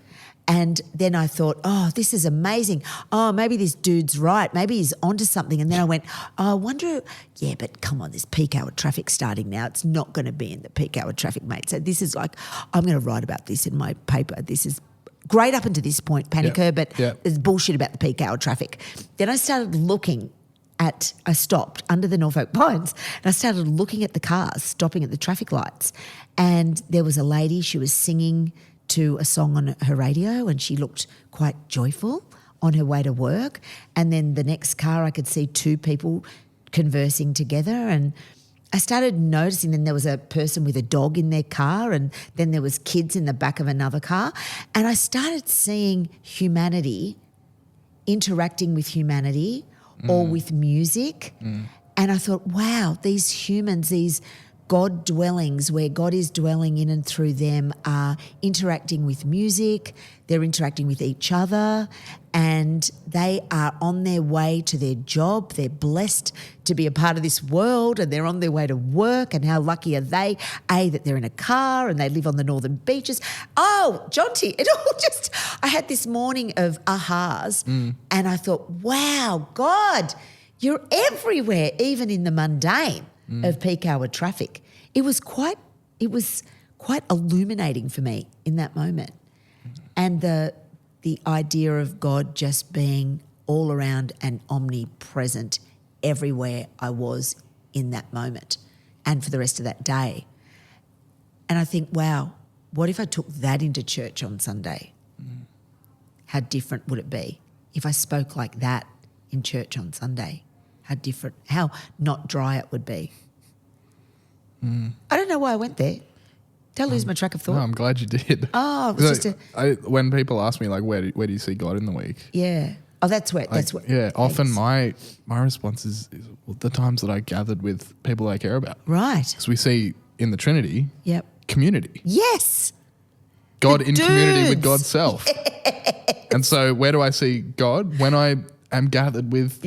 And then I thought, oh, this is amazing. Oh, maybe this dude's right. Maybe he's onto something. And then I went, oh, I wonder, but come on, there's peak hour traffic starting now. It's not going to be in the peak hour traffic, mate. So this is like, I'm going to write about this in my paper. This is great up until this point, Paniker, but there's bullshit about the peak hour traffic. Then I started looking I stopped under the Norfolk pines, and I started looking at the cars stopping at the traffic lights, and there was a lady, she was singing to a song on her radio, and she looked quite joyful on her way to work. And then the next car, I could see two people conversing together, and I started noticing then there was a person with a dog in their car, and then there was kids in the back of another car, and I started seeing humanity interacting with humanity or with music. And I thought, wow, these humans, these God dwellings where God is dwelling in and through them are interacting with music, they're interacting with each other, and they are on their way to their job. They're blessed to be a part of this world, and they're on their way to work, and how lucky are they, that they're in a car and they live on the northern beaches. Oh, Jonty, it all just, I had this morning of ahas, and I thought, wow, God, you're everywhere, even in the mundane of peak hour traffic. It was quite illuminating for me in that moment. And the idea of God just being all around and omnipresent everywhere I was in that moment and for the rest of that day. And I think, wow, what if I took that into church on Sunday? How different would it be if I spoke like that in church on Sunday? How not dry it would be. I don't know why I went there. Did I lose my track of thought? No, I'm glad you did. Oh, it was just when people ask me, like, where do you see God in the week? Yeah. Oh, that's where. Yeah, often my response is the times that I gathered with people I care about. Right. Because we see in the Trinity, community. Yes. God in community with God's self. And so where do I see God? When I am gathered with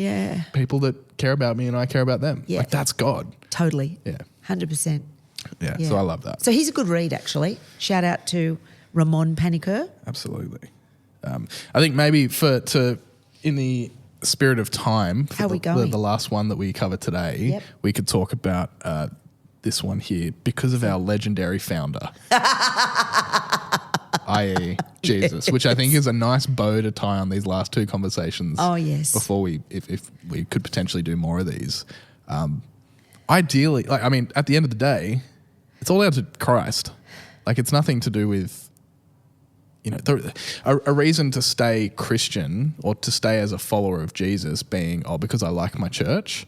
people that care about me and I care about them. Yeah. Like, that's God. Totally. Yeah. 100%. Yeah, so I love that. So he's a good read, actually. Shout out to Ramon Paniker. Absolutely. I think maybe in the spirit of time, for How we going? The last one that we covered today, we could talk about this one here because of our legendary founder, i.e. Jesus, which I think is a nice bow to tie on these last two conversations. Oh, yes. Before if we could potentially do more of these. Ideally, at the end of the day, it's all down to Christ. Like, it's nothing to do with, a reason to stay Christian or to stay as a follower of Jesus being, because I like my church.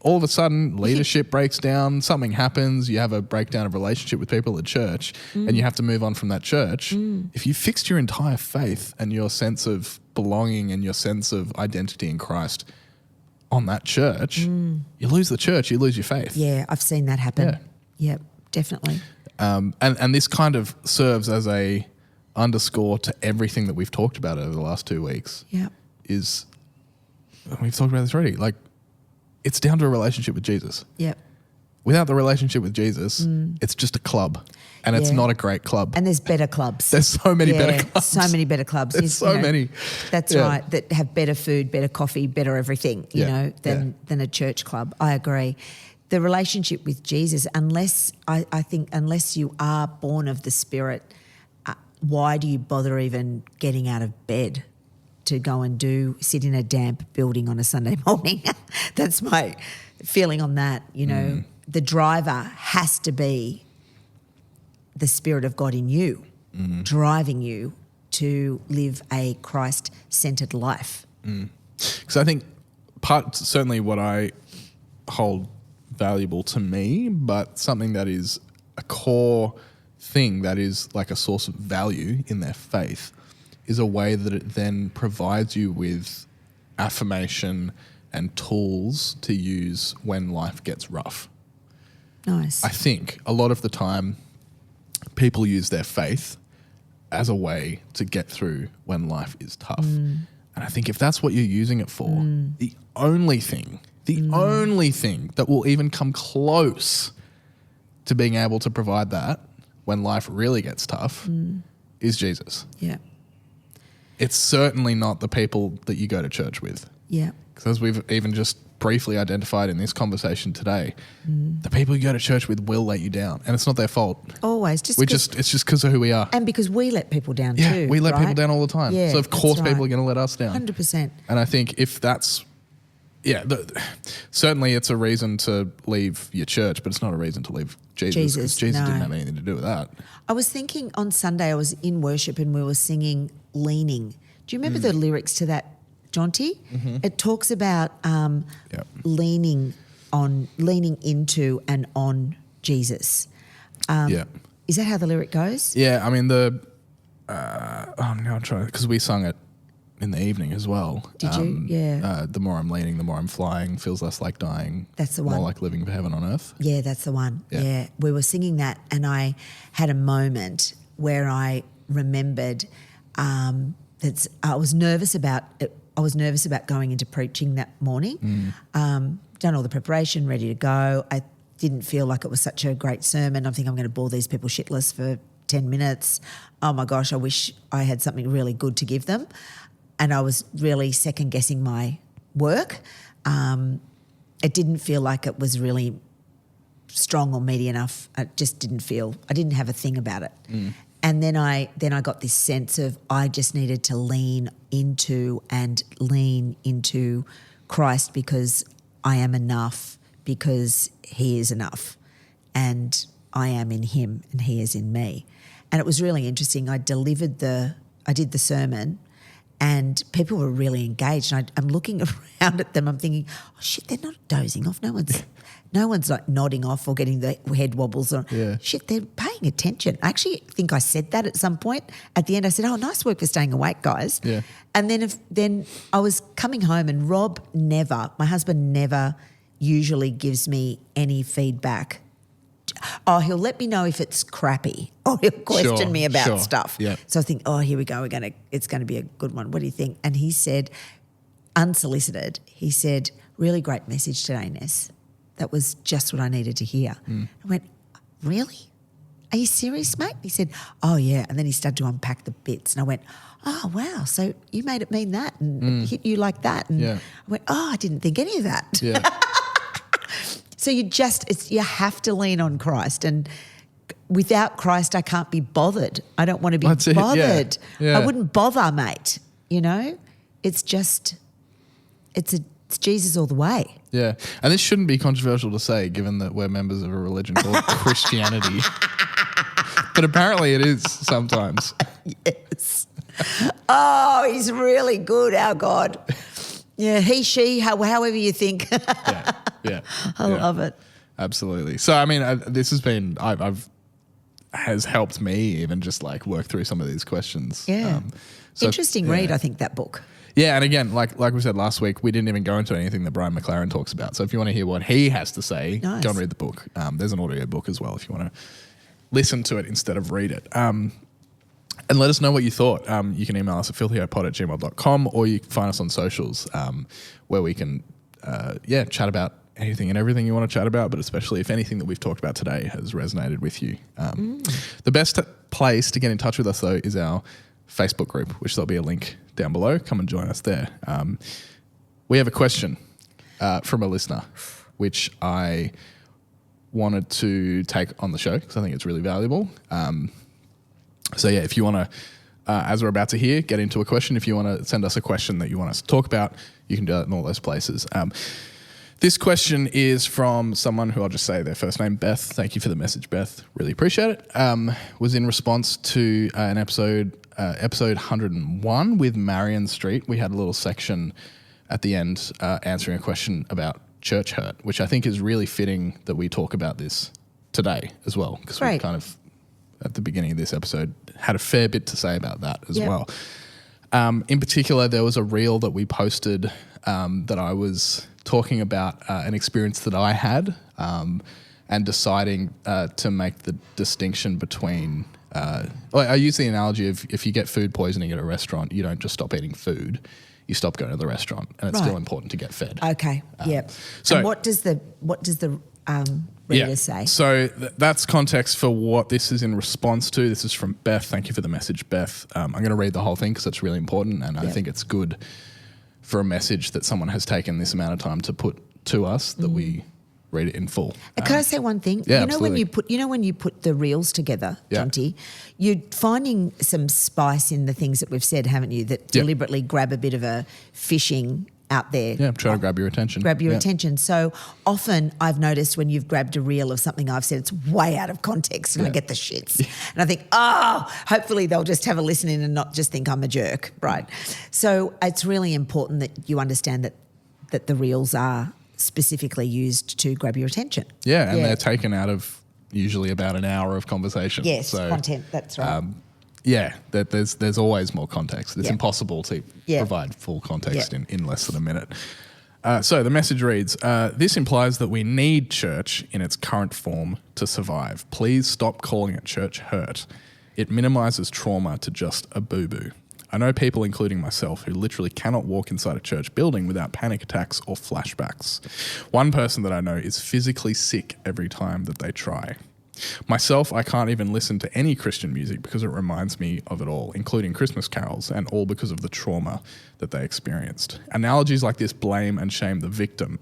All of a sudden, leadership breaks down, something happens, you have a breakdown of relationship with people at church, and you have to move on from that church. If you fixed your entire faith and your sense of belonging and your sense of identity in Christ on that church, you lose the church, you lose your faith. Yeah, I've seen that happen. Yeah, definitely. And this kind of serves as a underscore to everything that we've talked about over the last 2 weeks. Yeah. We've talked about this already, like, it's down to a relationship with Jesus. Yeah. Without the relationship with Jesus, it's just a club. And it's not a great club. And there's better clubs. There's so many better clubs. So many better clubs. There's so many. That's right. That have better food, better coffee, better everything, than a church club. I agree. The relationship with Jesus, unless you are born of the Spirit, why do you bother even getting out of bed to go and sit in a damp building on a Sunday morning? That's my feeling on that. The driver has to be the Spirit of God in you, driving you to live a Christ-centered life. Because I think certainly what I hold valuable to me, but something that is a core thing that is like a source of value in their faith is a way that it then provides you with affirmation and tools to use when life gets rough. Nice. I think a lot of the time people use their faith as a way to get through when life is tough. And I think if that's what you're using it for, the only thing that will even come close to being able to provide that when life really gets tough is Jesus. Yeah. It's certainly not the people that you go to church with. Yeah. Because as we've even just briefly identified in this conversation today, the people you go to church with will let you down, and it's not their fault. Always. It's just because of who we are. And because we let people down too. Yeah, we let people down all the time. Yeah, so of course that's people right. are going to let us down. 100%. And I think if that's, certainly it's a reason to leave your church, but it's not a reason to leave Jesus. Because Jesus didn't have anything to do with that. I was thinking on Sunday I was in worship and we were singing Leaning. Do you remember the lyrics to that, Jonty? It talks about leaning into and on Jesus. Is that how the lyric goes? Yeah, I mean I'm now trying, because we sung it in the evening as well. Did you? Yeah. The more I'm leaning, the more I'm flying. Feels less like dying. That's the one. More like living for heaven on earth. Yeah, that's the one. Yeah. We were singing that and I had a moment where I remembered that I was nervous about it. I was nervous about going into preaching that morning. Done all the preparation, ready to go. I didn't feel like it was such a great sermon. I think I'm going to bore these people shitless for 10 minutes. Oh my gosh, I wish I had something really good to give them. And I was really second guessing my work. It didn't feel like it was really strong or meaty enough. I just didn't feel, I didn't have a thing about it. And then I got this sense of I just needed to lean into Christ because I am enough, because he is enough, and I am in him and he is in me. And it was really interesting. I did the sermon and people were really engaged. And I'm looking around at them. I'm thinking, oh shit, they're not dozing off. No one's like nodding off or getting the head wobbles. Or, shit, they're paying attention. I actually think I said that at some point. At the end, I said, oh, nice work for staying awake, guys. Yeah. And then I was coming home and my husband never usually gives me any feedback. Oh, he'll let me know if it's crappy or he'll question me about stuff. Yeah. So I think, oh, here we go. It's going to be a good one. What do you think? And he said, unsolicited, he said, really great message today, Ness. That was just what I needed to hear. I went, really? Are you serious, mate? He said, oh, yeah. And then he started to unpack the bits. And I went, oh, wow. So you made it mean that and it hit you like that. And I went, oh, I didn't think any of that. Yeah. So you have to lean on Christ, and without Christ, I can't be bothered. I don't want to be bothered. Yeah. I wouldn't bother, mate. You know, it's Jesus all the way. Yeah, and this shouldn't be controversial to say, given that we're members of a religion called Christianity. But apparently, it is sometimes. Yes. Oh, he's really good, our God. Yeah, he, she, however you think. Yeah. I love it. Absolutely. So, I mean, this has been, has helped me even just like work through some of these questions. Yeah. Interesting read, I think, that book. Yeah, and again, like we said last week, we didn't even go into anything that Brian McLaren talks about. So if you want to hear what he has to say, go and read the book. There's an audio book as well if you want to listen to it instead of read it. And let us know what you thought. You can email us at filthyopod@gmail.com, or you can find us on socials where we can, chat about anything and everything you want to chat about, but especially if anything that we've talked about today has resonated with you. The best place to get in touch with us, though, is our Facebook group, which there'll be a link down below. Come and join us there. We have a question from a listener, which I wanted to take on the show because I think it's really valuable. If you want to, as we're about to hear, get into a question. If you want to send us a question that you want us to talk about, you can do that in all those places. This question is from someone who I'll just say their first name, Beth. Thank you for the message, Beth. Really appreciate it. Was in response to an episode 101 with Marion Street. We had a little section at the end answering a question about church hurt, which I think is really fitting that we talk about this today as well, because we kind of, at the beginning of this episode, had a fair bit to say about that as well. In particular, there was a reel that we posted that I was talking about an experience that I had and deciding to make the distinction between I use the analogy of if you get food poisoning at a restaurant, you don't just stop eating food, you stop going to the restaurant, and it's still important to get fed. Okay, So and what does the reader say? So that's context for what this is in response to. This is from Beth. Thank you for the message, Beth. I'm going to read the whole thing because it's really important, and I think it's good for a message that someone has taken this amount of time to put to us that we read it in full. Can I say one thing? Yeah, when you put the reels together, Jonty, you're finding some spice in the things that we've said, haven't you? That deliberately grab a bit of a fishing out there. Yeah, try to grab your attention. Attention. So often I've noticed when you've grabbed a reel of something I've said, it's way out of context and I get the shits. And I think, hopefully they'll just have a listen in and not just think I'm a jerk, right? So it's really important that you understand that the reels are specifically used to grab your attention. Yeah, and they're taken out of usually about an hour of conversation. Yes, so, content, that's right. That there's always more context. It's impossible to provide full context in less than a minute. So the message reads, this implies that we need church in its current form to survive. Please stop calling it church hurt. It minimises trauma to just a boo-boo. I know people, including myself, who literally cannot walk inside a church building without panic attacks or flashbacks. One person that I know is physically sick every time that they try. Myself, I can't even listen to any Christian music because it reminds me of it all, including Christmas carols, and all because of the trauma that they experienced. Analogies like this blame and shame the victim,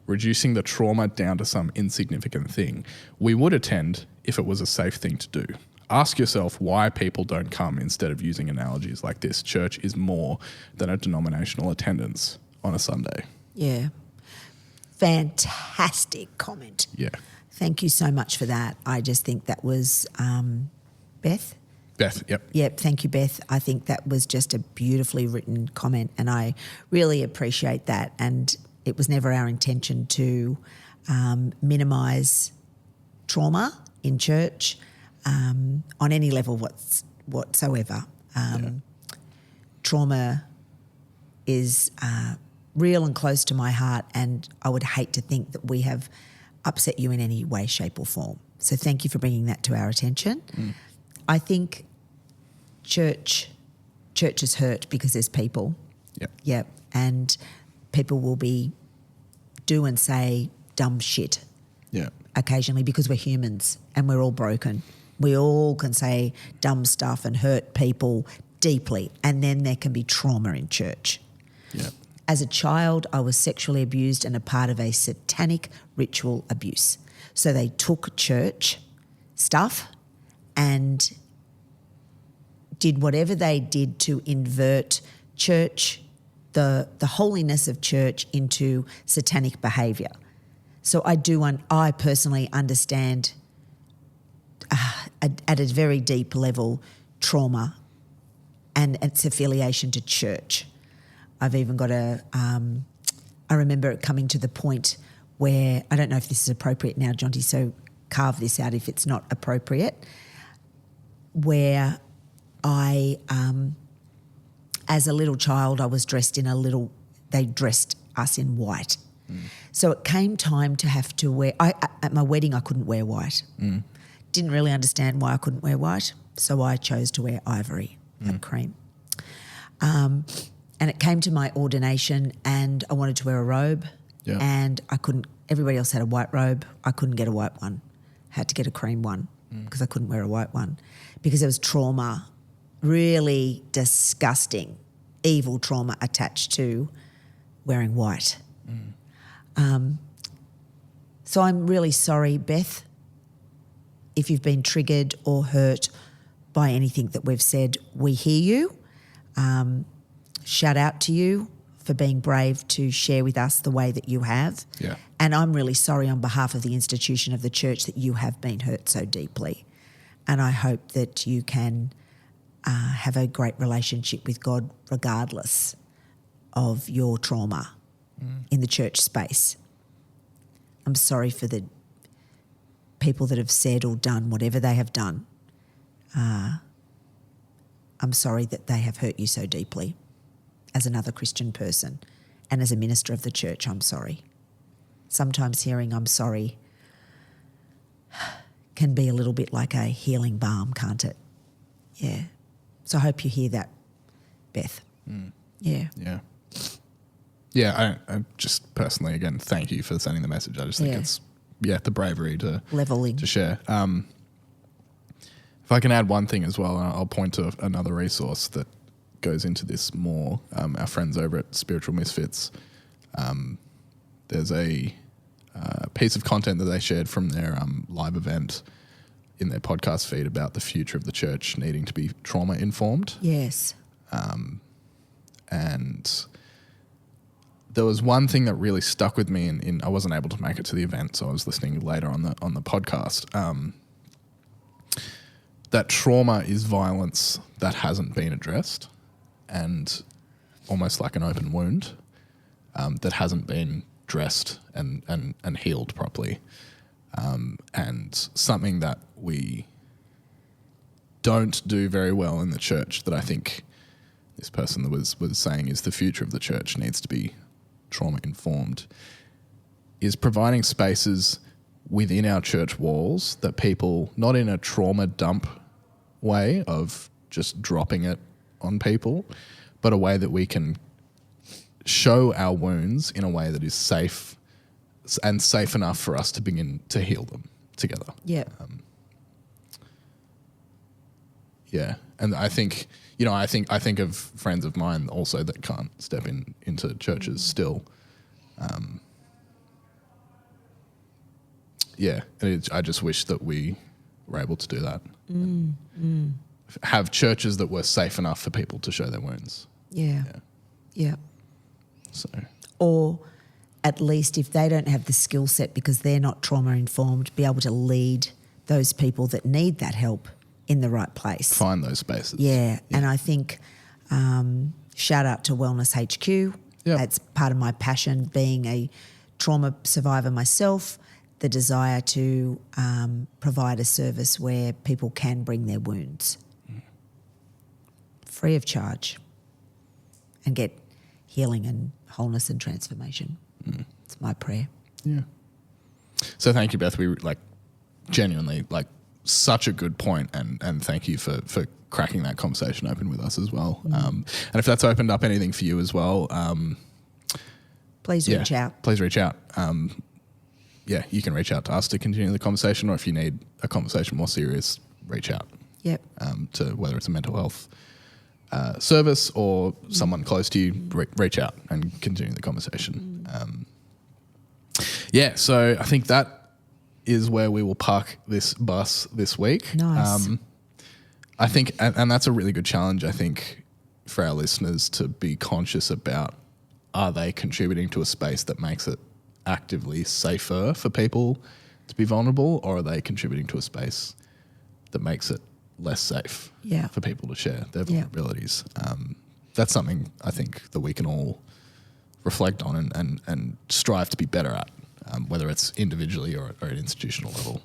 reducing the trauma down to some insignificant thing. We would attend if it was a safe thing to do. ask yourself why people don't come instead of using analogies like this. Church is more than a denominational attendance on a Sunday. Yeah. Fantastic comment. Yeah. Thank you so much for that. I just think that was Beth? Beth, yep. Yep, thank you, Beth. I think that was just a beautifully written comment, and I really appreciate that. And it was never our intention to minimise trauma in church on any level whatsoever. Trauma is real and close to my heart, and I would hate to think that we have upset you in any way, shape or form. So thank you for bringing that to our attention. I think church is hurt because there's people. Yep. And people will do and say dumb shit occasionally because we're humans and we're all broken. We all can say dumb stuff and hurt people deeply, and then there can be trauma in church. As a child, I was sexually abused and a part of a satanic ritual abuse. So they took church stuff and did whatever they did to invert church, the holiness of church, into satanic behaviour. So I personally understand at a very deep level trauma and its affiliation to church. I've even got I remember it coming to the point where, I don't know if this is appropriate now, Jonty, so carve this out if it's not appropriate, where I, as a little child, I was dressed they dressed us in white. So it came time to have to wear, at my wedding I couldn't wear white. Didn't really understand why I couldn't wear white, so I chose to wear ivory and cream. And it came to my ordination and I wanted to wear a robe and I couldn't, everybody else had a white robe. I couldn't get a white one. Had to get a cream one because I couldn't wear a white one because there was trauma, really disgusting, evil trauma attached to wearing white. So I'm really sorry, Beth, if you've been triggered or hurt by anything that we've said. We hear you. Shout out to you for being brave to share with us the way that you have. And I'm really sorry on behalf of the institution of the church that you have been hurt so deeply. And I hope that you can have a great relationship with God regardless of your trauma in the church space. I'm sorry for the people that have said or done whatever they have done. I'm sorry that they have hurt you so deeply. As another Christian person and as a minister of the church, I'm sorry. Sometimes hearing I'm sorry can be a little bit like a healing balm, can't it? Yeah. So I hope you hear that, Beth. Yeah. I just personally, again, thank you for sending the message. I just think it's the bravery to leveling to share. If I can add one thing as well, I'll point to another resource that goes into this more. Our friends over at Spiritual Misfits, there's a piece of content that they shared from their live event in their podcast feed about the future of the church needing to be trauma informed. Yes. And there was one thing that really stuck with me, and I wasn't able to make it to the event, so I was listening later on the podcast. That trauma is violence that hasn't been addressed, and almost like an open wound that hasn't been dressed and healed properly, and something that we don't do very well in the church that I think this person that was saying is the future of the church needs to be trauma informed, is providing spaces within our church walls that people, not in a trauma dump way of just dropping it on people, but a way that we can show our wounds in a way that is safe and safe enough for us to begin to heal them together. Yeah. And I think, I think of friends of mine also that can't step into churches still. I just wish that we were able to do that. Have churches that were safe enough for people to show their wounds. Yeah. So, Or at least if they don't have the skill set because they're not trauma informed, be able to lead those people that need that help in the right place. find those spaces. Yeah. And I think shout out to Wellness HQ. Yep. That's part of my passion, being a trauma survivor myself, the desire to provide a service where people can bring their wounds free of charge and get healing and wholeness and transformation. It's my prayer. Yeah. So thank you, Beth. We genuinely such a good point, and thank you for cracking that conversation open with us as well. And if that's opened up anything for you as well, please reach out. Please reach out. You can reach out to us to continue the conversation, or if you need a conversation more serious, reach out. Yep. To whether it's a mental health service or someone close to you, reach out and continue the conversation. So I think that is where we will park this bus this week. Nice. I think, and that's a really good challenge, I think, for our listeners to be conscious about, are they contributing to a space that makes it actively safer for people to be vulnerable, or are they contributing to a space that makes it less safe for people to share their vulnerabilities? That's something I think that we can all reflect on and strive to be better at, whether it's individually or at an institutional level.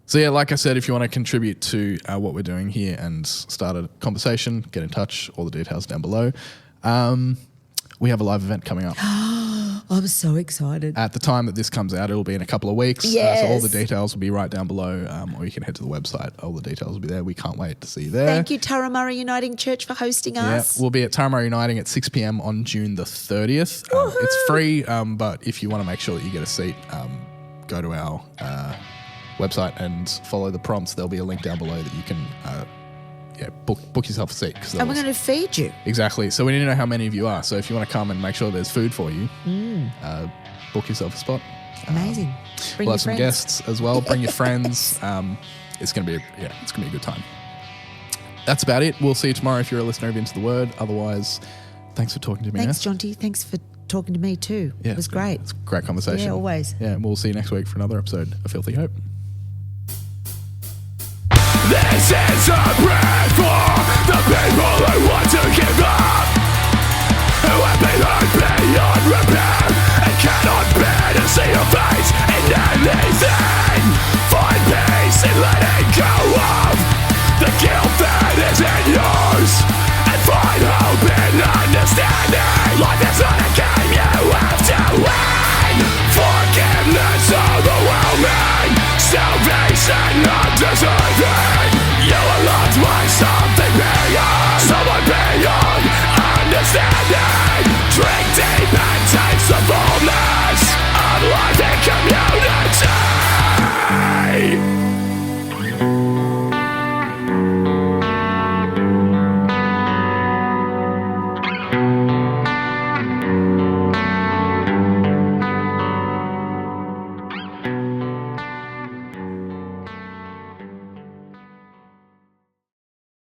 So like I said, if you want to contribute to what we're doing here and start a conversation, get in touch. All the details down below. We have a live event coming up. I'm so excited. At the time that this comes out, it'll be in a couple of weeks. Yes. So all the details will be right down below, or you can head to the website. All the details will be there. We can't wait to see you there. Thank you, Turramurra Uniting Church, for hosting us. We'll be at Turramurra Uniting at 6 p.m. on June the 30th. It's free, but if you want to make sure that you get a seat, go to our website and follow the prompts. There'll be a link down below that you can book yourself a seat. And we're going to feed you. Exactly. So we need to know how many of you are. So if you want to come and make sure there's food for you, book yourself a spot. Amazing. Bring we'll your have some friends. guests as well. Bring your friends. It's going to be a good time. That's about it. We'll see you tomorrow if you're a listener of Into the Word. Otherwise, thanks for talking to me. Thanks, Ness. Jonty. Thanks for talking to me too. Yeah, it was great. It's a great conversation. Yeah, always. Yeah, we'll see you next week for another episode of Filthy Hope. This is a prayer for the people who want to give up, who have been hurt beyond repair and cannot bear to see your face in anything. Find peace in letting go of the guilt that is in yours, and find hope in understanding. Life is not a game you have to win. Forgiveness overwhelming, salvation undeserving.